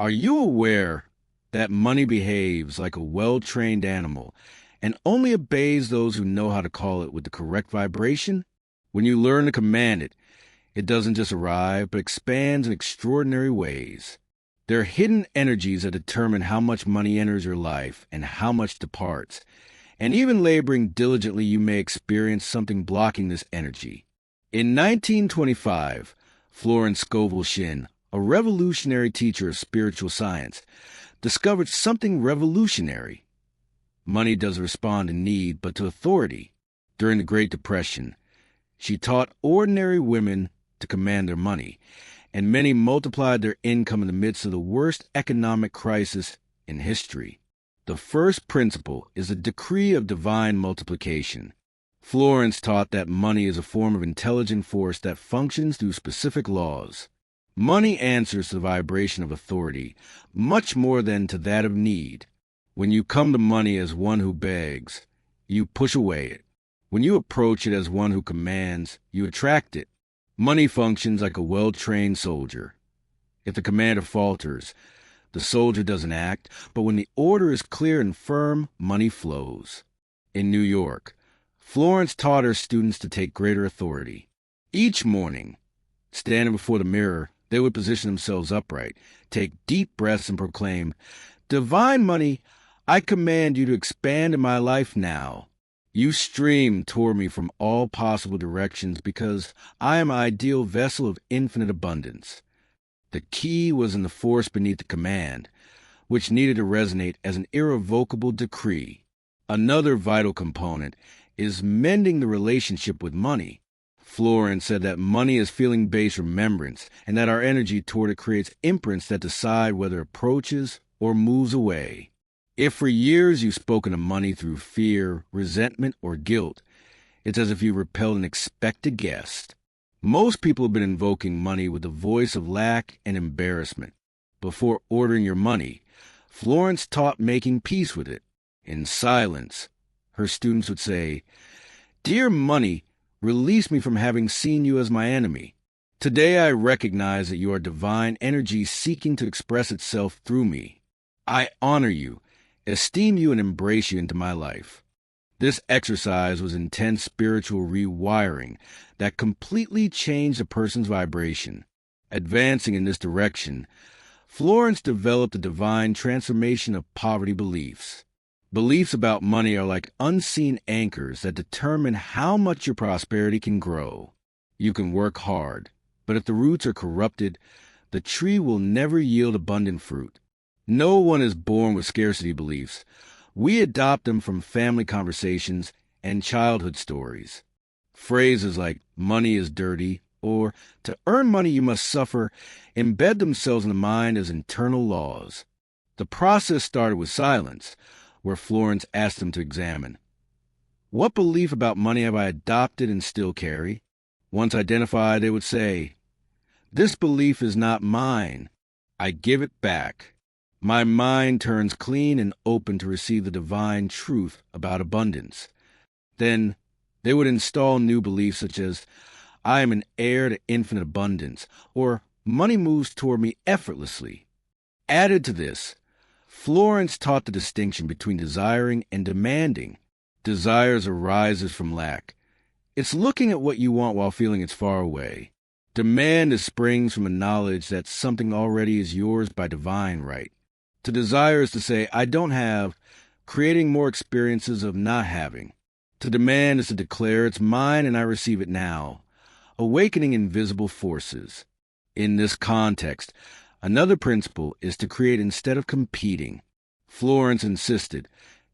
Are you aware that money behaves like a well-trained animal and only obeys those who know how to call it with the correct vibration? When you learn to command it, it doesn't just arrive, but expands in extraordinary ways. There are hidden energies that determine how much money enters your life and how much departs. And even laboring diligently, you may experience something blocking this energy. In 1925, Florence Scovel Shinn, a revolutionary teacher of spiritual science, discovered something revolutionary. Money doesn't respond to need, but to authority. During the Great Depression, she taught ordinary women to command their money, and many multiplied their income in the midst of the worst economic crisis in history. The first principle is the decree of divine multiplication. Florence taught that money is a form of intelligent force that functions through specific laws. Money answers to the vibration of authority, much more than to that of need. When you come to money as one who begs, you push away it. When you approach it as one who commands, you attract it. Money functions like a well-trained soldier. If the commander falters, the soldier doesn't act, but when the order is clear and firm, money flows. In New York, Florence taught her students to take greater authority. Each morning, standing before the mirror, they would position themselves upright, take deep breaths, and proclaim, "Divine money, I command you to expand in my life now. You stream toward me from all possible directions because I am an ideal vessel of infinite abundance." The key was in the force beneath the command, which needed to resonate as an irrevocable decree. Another vital component is mending the relationship with money. Florence said that money is feeling-based remembrance, and that our energy toward it creates imprints that decide whether it approaches or moves away. If for years you've spoken of money through fear, resentment, or guilt, it's as if you repelled an expected guest. Most people have been invoking money with the voice of lack and embarrassment. Before ordering your money, Florence taught making peace with it. In silence, her students would say, "Dear money, release me from having seen you as my enemy. Today I recognize that you are divine energy seeking to express itself through me. I honor you, esteem you, and embrace you into my life." This exercise was intense spiritual rewiring that completely changed a person's vibration. Advancing in this direction, Florence developed a divine transformation of poverty beliefs. Beliefs about money are like unseen anchors that determine how much your prosperity can grow. You can work hard, but if the roots are corrupted, the tree will never yield abundant fruit. No one is born with scarcity beliefs. We adopt them from family conversations and childhood stories. Phrases like "money is dirty" or "to earn money you must suffer" embed themselves in the mind as internal laws. The process started with silence, where Florence asked them to examine, "What belief about money have I adopted and still carry?" Once identified, they would say, "This belief is not mine. I give it back." My mind turns clean and open to receive the divine truth about abundance. Then they would install new beliefs such as, "I am an heir to infinite abundance," or "Money moves toward me effortlessly." Added to this, Florence taught the distinction between desiring and demanding. Desires arises from lack. It's looking at what you want while feeling it's far away. Demand springs from a knowledge that something already is yours by divine right. To desire is to say, "I don't have," creating more experiences of not having. To demand is to declare, "It's mine and I receive it now," awakening invisible forces. In this context, another principle is to create instead of competing. Florence insisted,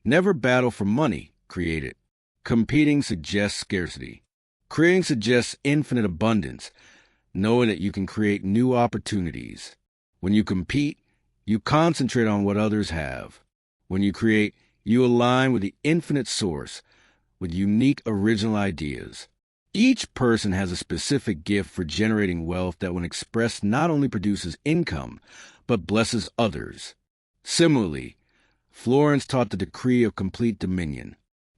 "Never battle for money, create it." Competing suggests scarcity. Creating suggests infinite abundance, knowing that you can create new opportunities. When you compete, you concentrate on what others have. When you create, you align with the infinite source, with unique original ideas. Each person has a specific gift for generating wealth that when expressed not only produces income, but blesses others. Similarly, Florence taught the decree of complete dominion.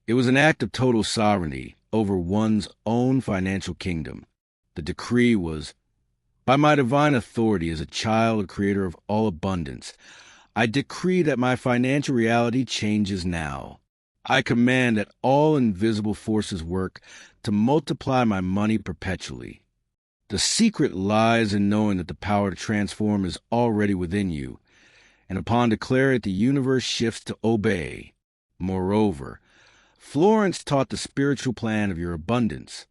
It was an act of total sovereignty over one's own financial kingdom. The decree was, By my divine authority as a child, a creator of all abundance, I decree that my financial reality changes now. I command that all invisible forces work to multiply my money perpetually. The secret lies in knowing that the power to transform is already within you, and upon declaring it, the universe shifts to obey. Moreover, Florence taught the spiritual plan of your abundance.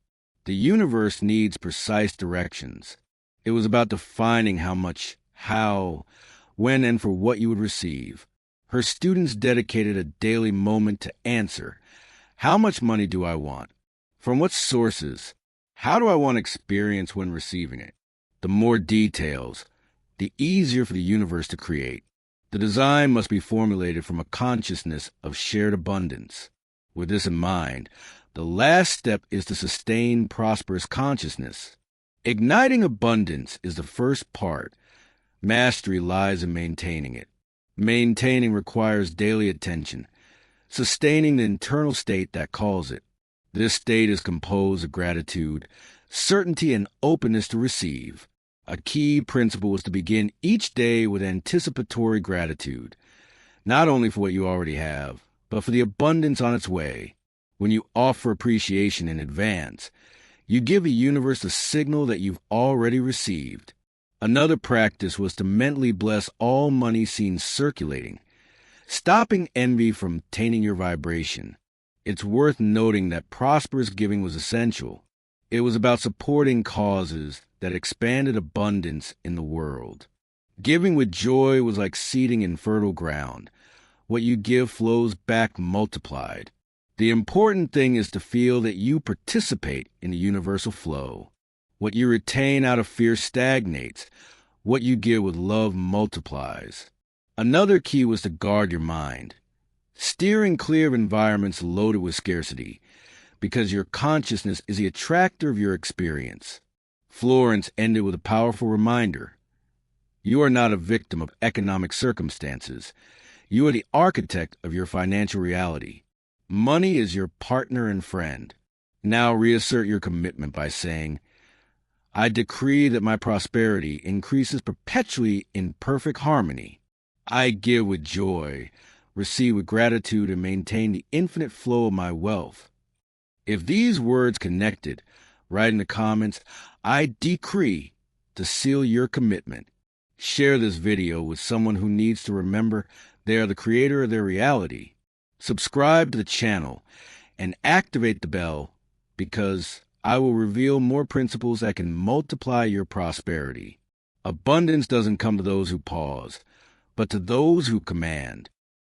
The universe needs precise directions. It was about defining how much, how, when, and for what you would receive. Her students dedicated a daily moment to answer, how much money do I want? From what sources? How do I want to experience when receiving it? The more details, the easier for the universe to create. The design must be formulated from a consciousness of shared abundance. With this in mind, the last step is to sustain prosperous consciousness. Igniting abundance is the first part. Mastery lies in maintaining it. Maintaining requires daily attention, sustaining the internal state that calls it. This state is composed of gratitude, certainty, and openness to receive. A key principle is to begin each day with anticipatory gratitude, not only for what you already have, but for the abundance on its way. When you offer appreciation in advance, you give the universe a signal that you've already received. Another practice was to mentally bless all money seen circulating, stopping envy from tainting your vibration. It's worth noting that prosperous giving was essential. It was about supporting causes that expanded abundance in the world. Giving with joy was like seeding in fertile ground. What you give flows back multiplied. The important thing is to feel that you participate in the universal flow. What you retain out of fear stagnates. What you give with love multiplies. Another key was to guard your mind. Steering clear of environments loaded with scarcity, because your consciousness is the attractor of your experience. Florence ended with a powerful reminder. You are not a victim of economic circumstances. You are the architect of your financial reality. Money is your partner and friend. Now reassert your commitment by saying, I decree that my prosperity increases perpetually in perfect harmony. I give with joy, receive with gratitude, and maintain the infinite flow of my wealth. If these words connected, write in the comments, I decree, to seal your commitment. Share this video with someone who needs to remember they are the creator of their reality. Subscribe to the channel and activate the bell, because I will reveal more principles that can multiply your prosperity. Abundance doesn't come to those who pause, but to those who command.